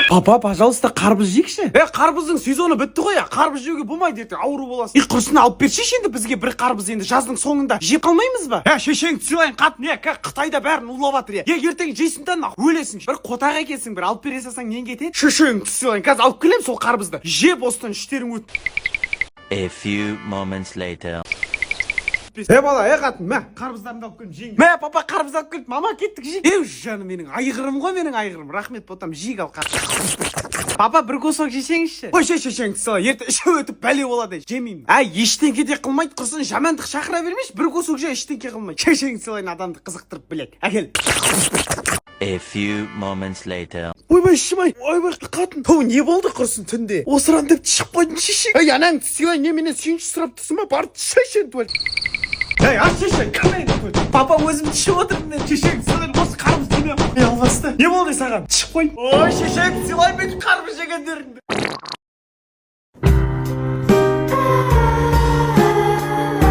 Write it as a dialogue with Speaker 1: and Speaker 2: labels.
Speaker 1: Папа, пожалуйста, қарбыз жейікші. Қарбыздың сезоны бітті ғой, қарбыз жеуге болмайды, ертең ауру боласың. Құрсын алып берші енді бізге бір қарбыз, енді жаздың соңында жеп қалмаймыз ба? Шешеңді сыйлайын қатын, Қытайда бәрін улап жатыр. Ертең жейсің да өлесің. Bir қотақ екенсің, бір алып бере салсаң нең кетеді? Шешеңді сыйлайын, қазір алып келем сол қарбызды. Жеп осыдан іштерің өт.
Speaker 2: A few moments later.
Speaker 1: Бала, қатын, мә, қарбыздарымды алып келдім, жейін. Мә, папа, қарбыз алып келдім, мама, кеттік, жей. Жаным, менің айғырым ғой, менің айғырым. Рахмет, ботам, жейік ал қарбыз. Папа, бір кусок жесеңізші. Қой, шешеңді сала, ерте іші өтіп бәле болады, жемеймін. Ештеңке де қылмайды, құрсын жамандық шақыра бермеш, бір кусок же ештеңке қылмайды. Шешеңді салайын, адамды қызықтырып білек. Әкел.
Speaker 2: A few moments later.
Speaker 1: Ойбай, шымай, ойбай, қатын. Тоу, не болды құрсын түнде? Осыран деп шығып қойдың шешең. Анаңды сыйлайын, не менен сүйінші сұрап тұрсың ба? Барды шешең туал. Аш шешең, қандай туал. Папа өзім түсіп отырмын, шешең сыйлайын, осы қарбыз демей қой албасты. Не болды саған? Шығып қой. Ой, шешең сыйлай мен қарбыз жегендеріңді.